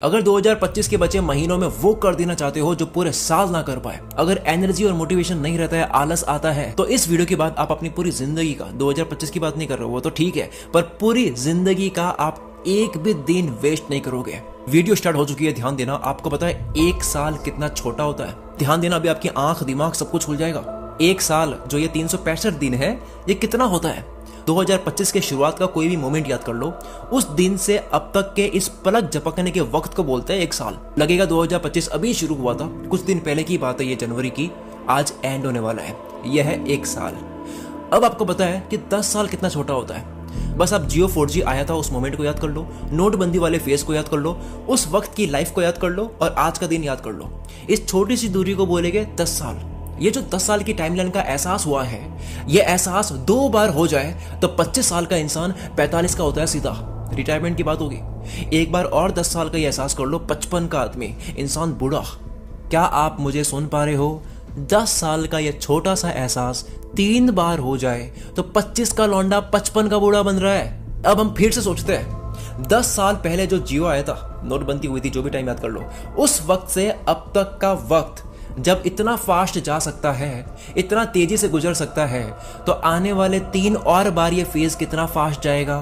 अगर 2025 के बचे महीनों में वो कर देना चाहते हो जो पूरे साल ना कर पाए, अगर एनर्जी और मोटिवेशन नहीं रहता है, आलस आता है, तो इस वीडियो के बाद आप अपनी पूरी जिंदगी का, 2025 की बात नहीं कर रहे हो वो तो ठीक है, पर पूरी जिंदगी का आप एक भी दिन वेस्ट नहीं करोगे। वीडियो स्टार्ट हो चुकी है, ध्यान देना। आपको पता है एक साल कितना छोटा होता है? ध्यान देना, अभी आपकी आंख दिमाग सब कुछ खुल जाएगा। एक साल जो ये 365 दिन है, ये कितना होता है? 2025 के शुरुआत का कोई भी मोमेंट याद कर लो, उस दिन से अब तक के इस पलक झपकने के वक्त को बोलते हैं एक साल। लगेगा 2025 अभी शुरू हुआ था, कुछ दिन पहले की बात है, ये जनवरी की, आज एंड होने वाला है। यह है एक साल। अब आपको पता है कि 10 साल कितना छोटा होता है। बस आप जियो 4G आया था उस मोमेंट को याद कर लो, नोटबंदी वाले फेज को याद कर लो, उस वक्त की लाइफ को याद कर लो और आज का दिन याद कर लो। इस छोटी सी दूरी को बोलेंगे 10 साल। ये जो 10 साल की टाइमलाइन का एहसास हुआ है, ये एहसास 2 बार हो जाए तो 25 साल का इंसान 45 का होता है सीधा। रिटायरमेंट की बात होगी। एक बार और 10 साल का ये एहसास कर लो, 55 का आदमी, इंसान बूढ़ा। क्या आप मुझे सुन पा रहे हो? 10 साल का ये छोटा सा एहसास 3 बार हो जाए तो 25 का लौंडा 55 का बूढ़ा बन रहा है। अब हम फिर से सोचते हैं, 10 साल पहले जो जियो आया था, नोटबंदी हुई थी, जो भी टाइम याद कर लो, उस वक्त से अब तक का वक्त जब इतना फास्ट जा सकता है, इतना तेजी से गुजर सकता है, तो आने वाले 3 और बार ये फेज कितना फास्ट जाएगा।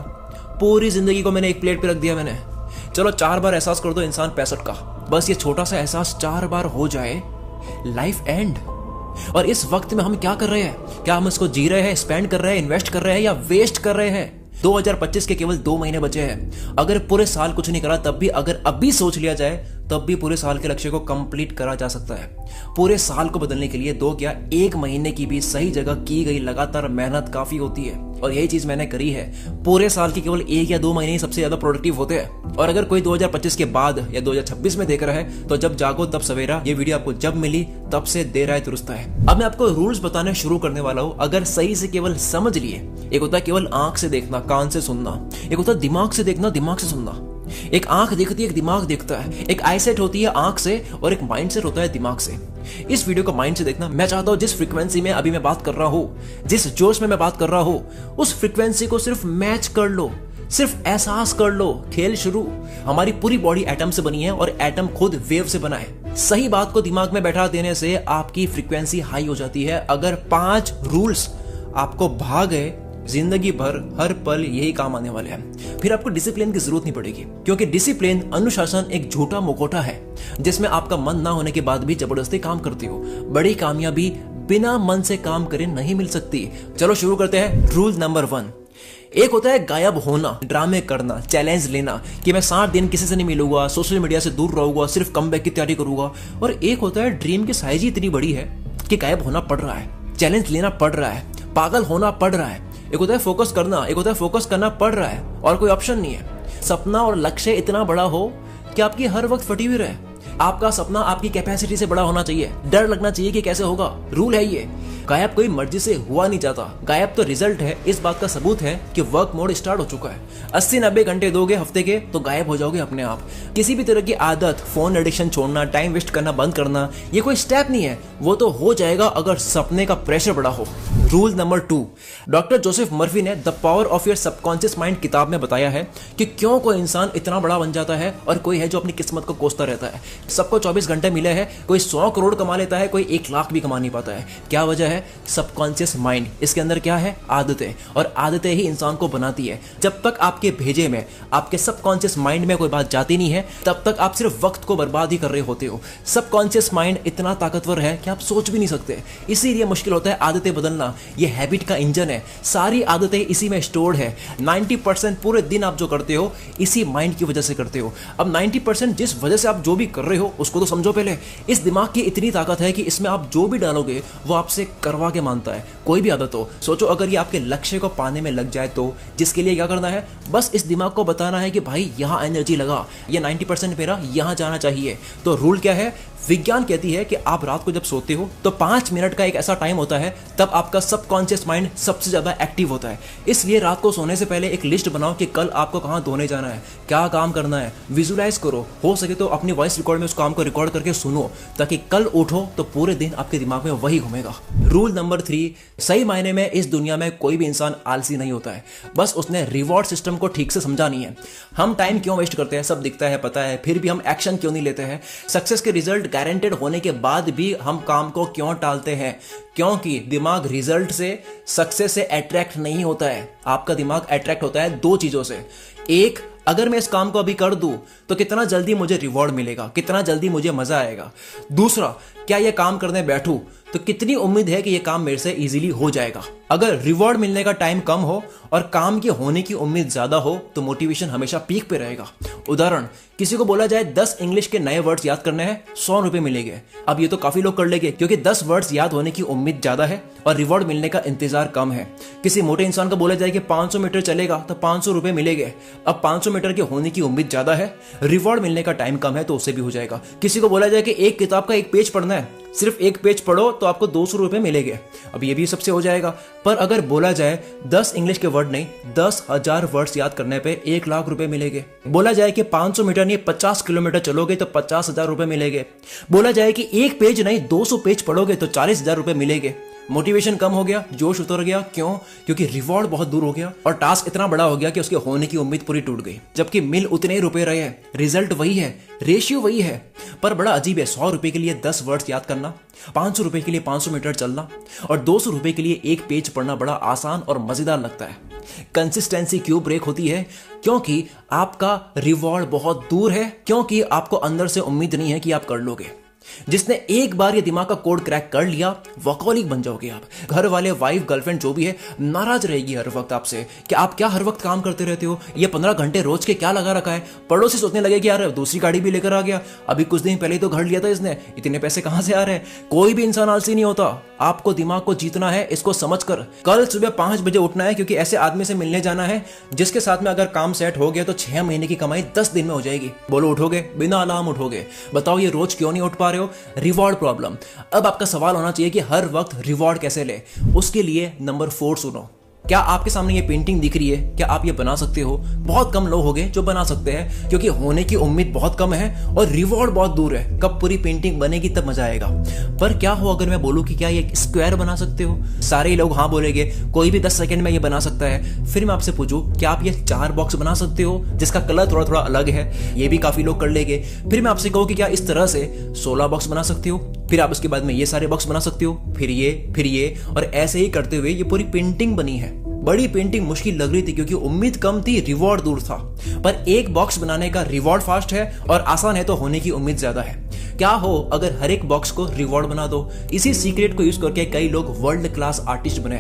पूरी जिंदगी को मैंने एक प्लेट पे रख दिया मैंने। चलो 4 बार एहसास कर दो इंसान 65 का। बस ये छोटा सा एहसास 4 बार हो जाए, लाइफ एंड। और इस वक्त में हम क्या कर रहे हैं? क्या हम इसको जी रहे हैं, स्पेंड कर रहे हैं, इन्वेस्ट कर रहे हैं या वेस्ट कर रहे हैं? 2025 के केवल 2 महीने बचे हैं। अगर पूरे साल कुछ नहीं करा तब भी, अगर अभी सोच लिया जाए तब भी पूरे साल के लक्ष्य को कंप्लीट करा जा सकता है। पूरे साल को बदलने के लिए 2 क्या 1 महीने की भी सही जगह की गई लगातार मेहनत काफी होती है, और यही चीज मैंने करी है। पूरे साल की केवल 1 या 2 महीने ही सबसे ज्यादा प्रोडक्टिव होते हैं। और अगर कोई 2025 के बाद या 2026 में देख रहा है तो जब जागो तब सवेरा। ये वीडियो आपको जब मिली तब से देर आए दुरुस्त है। अब मैं आपको रूल्स बताने शुरू करने वाला हूँ। अगर सही से केवल समझ लिए, एक होता है केवल आंख से देखना, कान से सुनना, एक होता है दिमाग से देखना, दिमाग से सुनना। एक आंख देखती है, एक दिमाग देखता है। एक आई सेट होती है आंख से और एक माइंड सेट होता है दिमाग से। इस वीडियो को माइंड से देखना। मैं चाहता हूं जिस फ्रीक्वेंसी में अभी मैं बात कर रहा हूं, जिस जोश में मैं बात कर रहा हूं, उस फ्रीक्वेंसी को सिर्फ मैच कर लो, सिर्फ एहसास कर लो। खेल शुरू। हमारी पूरी बॉडी एटम से बनी है और एटम खुद वेव से बना है। सही बात को दिमाग में बैठा देने से आपकी फ्रीक्वेंसी हाई हो जाती है। अगर 5 रूल्स आपको भा गए, जिंदगी भर हर पल यही काम आने वाले हैं। फिर आपको डिसिप्लिन की जरूरत नहीं पड़ेगी, क्योंकि डिसिप्लिन, अनुशासन एक झूठा मुखौटा है जिसमें आपका मन ना होने के बाद भी जबरदस्ती काम करती हो। बड़ी कामयाबी बिना मन से काम करे नहीं मिल सकती। चलो शुरू करते हैं। Rule number 1। एक होता है गायब होना, ड्रामे करना, चैलेंज लेना कि मैं 7 दिन किसी से नहीं मिलूंगा, सोशल मीडिया से दूर रहूंगा, सिर्फ कमबैक की तैयारी करूंगा। और एक होता है ड्रीम की साइज ही इतनी बड़ी है कि गायब होना पड़ रहा है, चैलेंज लेना पड़ रहा है, पागल होना पड़ रहा है। एक होता है फोकस करना, एक होता है फोकस करना पड़ रहा है और कोई ऑप्शन नहीं है। सपना और लक्ष्य इतना बड़ा हो कि आपकी हर वक्त फटी हुई रहे। आपका सपना आपकी कैपेसिटी से बड़ा होना चाहिए। डर लगना चाहिए कि कैसे होगा। रूल है ये। गायब कोई मर्जी से हुआ नहीं जाता। गायब तो रिजल्ट है। इस बात का सबूत है कि वर्क मोड स्टार्ट हो चुका है। 80-90 घंटे दोगे हफ्ते के तो गायब हो जाओगे अपने आप। किसी भी तरह की आदत, फोन एडिक्शन छोड़ना, टाइम वेस्ट करना बंद करना, ये कोई स्टेप नहीं है। वो तो हो जाएगा अगर सपने का प्रेशर बड़ा हो। Rule number 2। Doctor Joseph Murphy ने the power of your subconscious mind किताब में बताया है कि क्यों कोई इंसान इतना बड़ा बन जाता है और कोई है जो अपनी किस्मत को कोसता रहता है। सबको 24 घंटे मिले हैं, कोई 100 करोड़ कमा लेता है, कोई 1 लाख भी कमा नहीं पाता है। क्या वजह है? Subconscious mind. इसके अंदर क्या है? आदतें। और आदतें ही इंसान को बनाती है। जब तक आपके भेजे में, आपके सबकॉन्शियस माइंड में कोई बात जाती नहीं है, तब तक आप सिर्फ वक्त को बर्बाद ही कर रहे होते हो। सबकॉन्शियस माइंड इतना ताकतवर है कि आप सोच भी नहीं सकते। इसीलिए मुश्किल होता है आदतें बदलना। ये हैबिट का इंजन है। सारी आदतें इसी में स्टोर्ड है। 90% पूरे दिन आप जो करते हो इसी माइंड की वजह से करते हो। अब 90% जिस वजह से आप जो भी कर रहे हो उसको तो समझो पहले। इस दिमाग की इतनी ताकत है कि इसमें आप जो भी डालोगे वो आपसे करवा के मानता है। कोई भी आदत हो, सोचो अगर ये आपके लक्ष्य को पाने में लग जाए तो जिसके लिए क्या करना है? बस इस दिमाग को बताना है कि भाई यहां एनर्जी लगा, ये 90% मेरा यहां जाना चाहिए। तो रूल क्या है? विज्ञान कहती है कि आप रात को जब सोते हो तो 5 मिनट का एक ऐसा टाइम होता है तब आपका सबकॉन्शियस माइंड सबसे ज्यादा एक्टिव होता है। इसलिए रात को सोने से पहले एक लिस्ट बनाओ कि कल आपको कहां धोने जाना है, क्या काम करना है, विजुलाइज करो, हो सके तो अपनी वॉइस रिकॉर्ड में उस काम को रिकॉर्ड करके सुनो, ताकि कल उठो तो पूरे दिन आपके दिमाग में वही घूमेगा। रूल नंबर 3, सही मायने में इस दुनिया में कोई भी इंसान आलसी नहीं होता है, बस उसने रिवॉर्ड सिस्टम को ठीक से समझा नहीं है। हम टाइम क्यों वेस्ट करते हैं सब दिखता है, पता है, फिर भी हम एक्शन क्यों नहीं लेते हैं? सक्सेस के रिजल्ट गारंटेड होने के बाद भी हम काम को क्यों टालते हैं? क्योंकि दिमाग रिजल्ट से, सक्सेस से अट्रैक्ट नहीं होता है। आपका दिमाग अट्रैक्ट होता है 2 चीजों से। एक, अगर मैं इस काम को अभी कर दूं तो कितना जल्दी मुझे रिवॉर्ड मिलेगा, कितना जल्दी मुझे मजा आएगा। दूसरा, क्या यह काम करने बैठूं तो कितनी उम्मीद है कि यह काम मेरे से इजीली हो जाएगा। अगर रिवॉर्ड मिलने का टाइम कम हो और काम के होने की उम्मीद ज्यादा हो तो मोटिवेशन हमेशा पीक पे रहेगा। उदाहरण, किसी को बोला जाए 10 इंग्लिश के नए वर्ड्स याद करने हैं, 100 रुपए मिलेंगे। अब ये तो काफी लोग कर लेंगे क्योंकि 10 वर्ड्स याद होने की उम्मीद ज्यादा है और रिवॉर्ड मिलने का इंतजार कम है। किसी मोटे इंसान को बोला जाए कि 500 मीटर चलेगा तो 500 रुपए मिलेंगे। अब 500 मीटर के होने की उम्मीद ज्यादा है, रिवॉर्ड मिलने का टाइम कम है तो उससे भी हो जाएगा। किसी को बोला जाए कि एक किताब का 1 पेज पढ़ना है, सिर्फ 1 पेज पढ़ो तो आपको 200 रुपए मिलेंगे। अब ये भी सबसे हो जाएगा। पर अगर बोला जाए 10 इंग्लिश के वर्ड नहीं, 10,000 वर्ड्स याद करने पे 1 लाख रुपए मिलेंगे। बोला जाए कि 500 मीटर नहीं 50 किलोमीटर चलोगे तो 50,000 रुपए मिलेंगे। बोला जाए कि 1 पेज नहीं 200 पेज पढ़ोगे तो 40,000 रुपए मिलेंगे। मोटिवेशन कम हो गया, जोश उतर गया। क्यों? क्योंकि रिवॉर्ड बहुत दूर हो गया और टास्क इतना बड़ा हो गया कि उसके होने की उम्मीद पूरी टूट गई। जबकि मिल उतने ही रुपए रहे, रिजल्ट वही है, रेशियो वही है। पर बड़ा अजीब है, 100 रुपए के लिए 10 वर्ड्स याद करना, 500 रुपए के लिए 500 मीटर चलना और 200 रुपए के लिए 1 पेज पढ़ना बड़ा आसान और मजेदार लगता है। कंसिस्टेंसी क्यों ब्रेक होती है? क्योंकि आपका रिवॉर्ड बहुत दूर है, क्योंकि आपको अंदर से उम्मीद नहीं है कि आप कर लोगे। जिसने एक बार ये दिमाग का कोड क्रैक कर लिया, वर्कहॉलिक बन जाओगे आप। घर वाले, वाइफ, गर्लफ्रेंड जो भी है नाराज रहेगी हर वक्त आपसे कि आप क्या हर वक्त काम करते रहते हो, ये 15 घंटे रोज के क्या लगा रखा है। पड़ोसी सोचने लगे कि यार दूसरी गाड़ी भी लेकर आ गया, अभी कुछ दिन पहले तो घर लिया था इसने, इतने पैसे कहां से आ रहे हैं। कोई भी इंसान आलसी नहीं होता। आपको दिमाग को जीतना है, इसको समझकर कल सुबह 5 बजे उठना है, क्योंकि ऐसे आदमी से मिलने जाना है जिसके साथ में अगर काम सेट हो गया तो 6 महीने की कमाई 10 दिन में हो जाएगी। बोलो उठोगे? बिना अलार्म उठोगे। बताओ ये रोज क्यों नहीं उठ पा रहे हो? Reward problem. अब आपका सवाल होना चाहिए कि हर वक्त रिवॉर्ड कैसे ले। उसके लिए नंबर 4 सुनो। क्या आपके सामने ये पेंटिंग दिख रही है? क्या आप ये बना सकते हो? बहुत कम लोग होंगे जो बना सकते हैं, क्योंकि होने की उम्मीद बहुत कम है और रिवॉर्ड बहुत दूर है। कब पूरी पेंटिंग बनेगी तब मजा आएगा। पर क्या हो अगर मैं बोलूं कि क्या ये स्क्वायर बना सकते हो? सारे लोग हाँ बोलेंगे, कोई भी 10 सेकंड में ये बना सकता है। फिर मैं आपसे पूछूं, क्या आप ये 4 बॉक्स बना सकते हो जिसका कलर थोड़ा थोड़ा अलग है? ये भी काफी लोग कर लेंगे। फिर मैं आपसे कहूं कि क्या इस तरह से 16 बॉक्स बना सकते हो? फिर आप उसके बाद में ये सारे बॉक्स बना सकते हो, फिर ये और ऐसे ही करते हुए ये पूरी पेंटिंग बनी है। बड़ी पेंटिंग मुश्किल लग रही थी क्योंकि उम्मीद कम थी, रिवॉर्ड दूर था। पर एक बॉक्स बनाने का रिवॉर्ड फास्ट है और आसान है तो होने की उम्मीद ज्यादा है। क्या हो अगर हर एक बॉक्स को रिवॉर्ड बना दो? इसी सीक्रेट को यूज करके कई लोग वर्ल्ड क्लास आर्टिस्ट बने।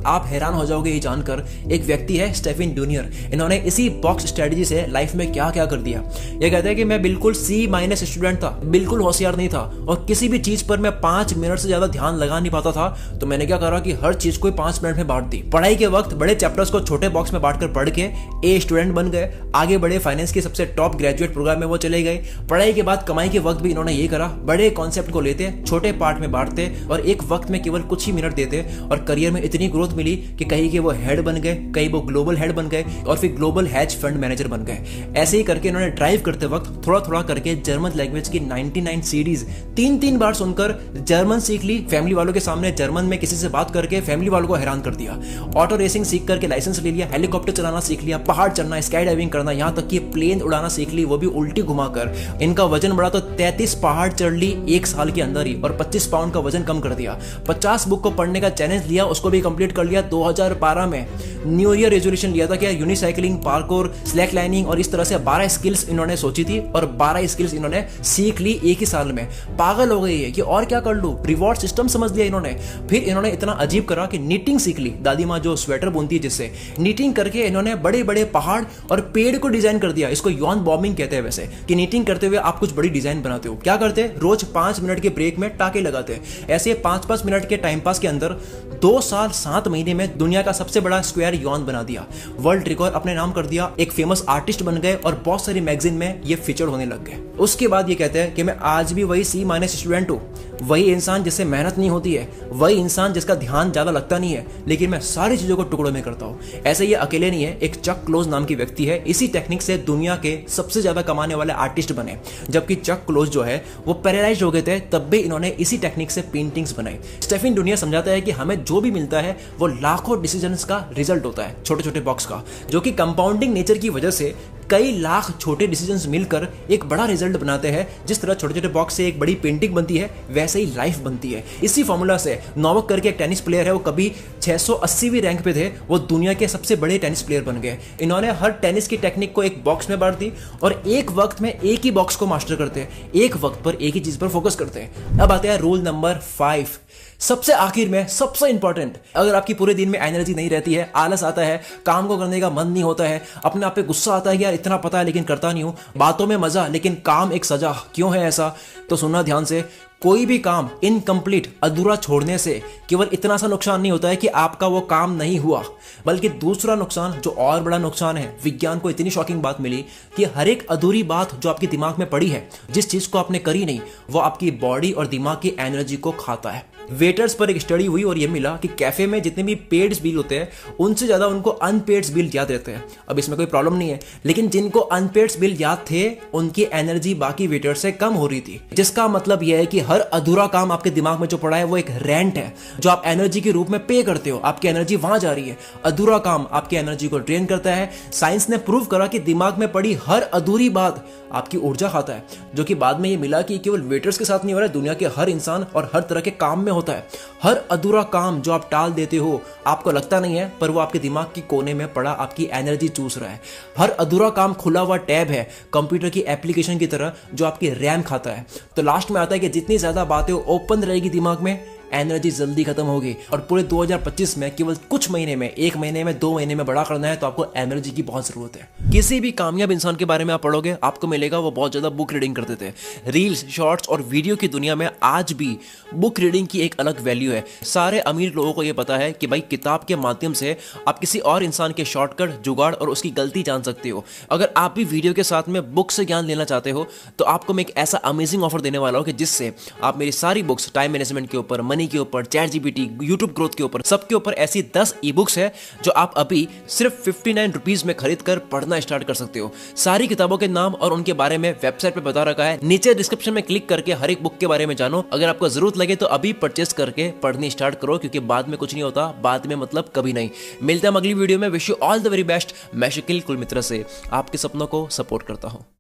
आप हैरान हो जाओगे ये जानकर। एक व्यक्ति है स्टेफन जूनियर, इन्होंने इसी बॉक्स स्ट्रेटजी से लाइफ में क्या क्या कर दिया। ये कहते हैं कि मैं बिल्कुल C- स्टूडेंट था, बिल्कुल होशियार नहीं था और किसी भी चीज पर मैं 5 मिनट से ज्यादा ध्यान लगा नहीं पाता था। तो मैंने क्या करा कि हर चीज को 5 मिनट में बांट दी। पढ़ाई के वक्त बड़े चैप्टर्स को छोटे बॉक्स में बांटकर पढ़ के A स्टूडेंट बन गए। आगे बढ़े, फाइनेंस के सबसे टॉप ग्रेजुएट प्रोग्राम में वो चले गए। पढ़ाई के बाद कमाई के वक्त भी इन्होंने ये करा, बड़े कॉन्सेप्ट को लेते, छोटे पार्ट में बांटते और एक वक्त में केवल कुछ ही मिनट देते और करियर में इतनी ग्रोथ मिली कि कहीं के वो हेड बन गए, कहीं वो ग्लोबल हेड बन गए और फिर ग्लोबल हैज फंड मैनेजर बन गए। ऐसे ही करके इन्होंने ड्राइव करते वक्त थोड़ा थोड़ा करके जर्मन लैंग्वेज की 99 सीरीज 3-3 बार सुनकर जर्मन सीख ली। फैमिली वालों के सामने जर्मन में किसी से बात करके फैमिली वालों को हैरान कर दिया। ऑटो रेसिंग सीख करके लाइसेंस ले लिया, हेलीकॉप्टर चलाना सीख लिया, पहाड़ चढ़ना, स्काई डाइविंग करना, यहाँ तक कि प्लेन उड़ाना सीख ली, वो भी उल्टी घुमाकर। इनका वजन बढ़ा तो 33 पहाड़ चढ़ ली 1 साल के अंदर ही और 25 पाउंड का वजन कम कर दिया। 50 बुक को पढ़ने का चैलेंज लिया, उसको भी कंप्लीट कर लिया। 2012 में न्यू ईयर रेजोल्यूशन लिया था कि यूनिसाइकिलिंग, पार्कोर, स्लैक लाइनिंग और इस तरह से 12 स्किल्स इन्होंने सोची थी और 12 स्किल्स इन्होंने सीख ली 1 ही साल में। पागल हो गई है कि और क्या कर लूं, रिवॉर्ड सिस्टम समझ लिया इन्होंने। फिर इन्होंने इतना अजीब करा कि नीटिंग सीख ली, दादी माँ जो स्वेटर बुनती है जिससे, नीटिंग करके इन्होंने बड़े बड़े पहाड़ और पेड़ को डिजाइन कर दिया। इसको यॉन बॉम्बिंग कहते हैं वैसे, कि नीटिंग करते हुए आप कुछ बड़ी डिजाइन बनाते हो। क्या करते? रोज 5 मिनट के ब्रेक में टाके लगाते। ऐसे 5-5 मिनट के टाइम पास के अंदर 2 साल 7 महीने में दुनिया का सबसे बड़ा स्क्वायर यॉन बना दिया, वर्ल्ड रिकॉर्ड अपने नाम कर दिया, एक फेमस आर्टिस्ट बन गए और बहुत सारी मैगजीन में ये फीचर होने लग गए। उसके बाद ये कहते हैं कि मैं आज भी वही C- स्टूडेंट हूं, वही इंसान जिससे मेहनत नहीं होती है, वही इंसान जिसका ध्यान ज़्यादा लगता नहीं है, लेकिन मैं सारी चीज़ों को टुकड़ों में करता हूँ। ऐसे ये अकेले नहीं है, एक चक क्लोज नाम की व्यक्ति है, इसी टेक्निक से दुनिया के सबसे ज़्यादा कमाने वाले आर्टिस्ट बने। जबकि चक क्लोज जो है वो पैरालाइज हो गए थे, तब भी इन्होंने इसी टेक्निक से पेंटिंग्स बनाई। स्टेफन दुनिया समझाता है कि हमें जो भी मिलता है वो लाखों डिसीजंस का रिजल्ट होता है, छोटे छोटे बॉक्स का, जो कि कंपाउंडिंग नेचर की वजह से कई लाख छोटे डिसीजंस मिलकर एक बड़ा रिजल्ट बनाते हैं। जिस तरह छोटे छोटे बॉक्स से एक बड़ी पेंटिंग बनती है, वैसे ही लाइफ बनती है। इसी फॉर्मूला से नोवाक करके एक टेनिस प्लेयर है, वो कभी 680वीं रैंक पे थे, वो दुनिया के सबसे बड़े टेनिस प्लेयर बन गए। इन्होंने हर टेनिस की टेक्निक को एक बॉक्स में बांट दी और एक वक्त में एक ही बॉक्स को मास्टर करते हैं, एक वक्त पर एक ही चीज पर फोकस करते हैं। अब आते हैं रूल नंबर 5, सबसे आखिर में सबसे इंपॉर्टेंट। अगर आपकी पूरे दिन में एनर्जी नहीं रहती है, आलस आता है, काम को करने का मन नहीं होता है, अपने आप पे गुस्सा आता है कि यार इतना पता है लेकिन करता नहीं हूं, बातों में मजा लेकिन काम एक सजा, क्यों है ऐसा? तो सुनना ध्यान से, कोई भी काम इनकम्प्लीट अधूरा छोड़ने से केवल इतना सा नुकसान नहीं होता है कि आपका वो काम नहीं हुआ, बल्कि दूसरा नुकसान जो और बड़ा नुकसान है। विज्ञान को इतनी शॉकिंग बात मिली कि हर एक अधूरी बात जो आपके दिमाग में पड़ी है, जिस चीज को आपने करी नहीं, वो आपकी बॉडी और दिमाग की एनर्जी को खाता है। वेटर्स पर एक स्टडी हुई और यह मिला कि कैफे में जितने भी पेड बिल होते हैं, उनसे ज्यादा उनको अनपेड बिल याद रहते हैं। अब इसमें कोई प्रॉब्लम नहीं है, लेकिन जिनको अनपेड बिल याद थे, उनकी एनर्जी बाकी वेटर से कम हो रही थी। जिसका मतलब यह है कि हर अधूरा काम आपके दिमाग में जो पड़ा है वो एक रेंट है, जो आप एनर्जी के रूप में पे करते हो। आपकी एनर्जी वहां जा रही है, अधूरा काम आपकी एनर्जी को ड्रेन करता है। साइंस ने प्रूव करा कि दिमाग में पड़ी हर अधूरी बात आपकी ऊर्जा खाता है, जो कि बाद में ये मिला कि केवल वेटर्स के साथ नहीं हो रहा है, दुनिया के हर इंसान और हर तरह के काम में होता है। हर अधूरा काम जो आप टाल देते हो, आपको लगता नहीं है, पर वो आपके दिमाग की कोने में पड़ा आपकी एनर्जी चूस रहा है। हर अधूरा काम खुला हुआ टैब है, कंप्यूटर की एप्लीकेशन की तरह, जो आपकी रैम खाता है। तो लास्ट में आता है कि जितनी ज्यादा बातें ओपन रहेगी दिमाग में, एनर्जी जल्दी खत्म होगी। और पूरे 2025 में केवल कुछ महीने में, 1 महीने में, 2 महीने में बड़ा करना है, तो आपको एनर्जी की बहुत जरूरत है। किसी भी कामयाब इंसान के बारे में आप पढ़ोगे, आपको मिलेगा वो बहुत ज्यादा बुक रीडिंग करते थे। रील्स, शॉर्ट्स और वीडियो की दुनिया में आज भी बुक रीडिंग की एक अलग वैल्यू है। सारे अमीर लोगों को यह पता है कि भाई किताब के माध्यम से आप किसी और इंसान के शॉर्टकट, जुगाड़ और उसकी गलती जान सकते हो। अगर आप भी वीडियो के साथ में बुक से ज्ञान लेना चाहते हो, तो आपको मैं एक ऐसा अमेजिंग ऑफर देने वाला हूं कि जिससे आप मेरी सारी बुक्स, टाइम मैनेजमेंट के ऊपर, मनी के ऊपर, चैट जीपीटी, यूट्यूब ग्रोथ के ऊपर, सबके ऊपर ऐसी 10 ई बुक्स है जो आप अभी सिर्फ 59 रुपीज में खरीद कर पढ़ना स्टार्ट कर सकते हो। सारी किताबों के नाम और उनके बारे में वेबसाइट पे बता रखा है, नीचे डिस्क्रिप्शन में क्लिक करके हर एक बुक के बारे में जानो। अगर आपको जरूरत लगे तो अभी परचेस करके पढ़नी स्टार्ट करो, क्योंकि बाद में कुछ नहीं होता, बाद में मतलब कभी नहीं। मिलते हैं अगली वीडियो में। Wish you all the very best. मैं शकील कुलमित्रा से आपके सपनों को सपोर्ट करता हूं।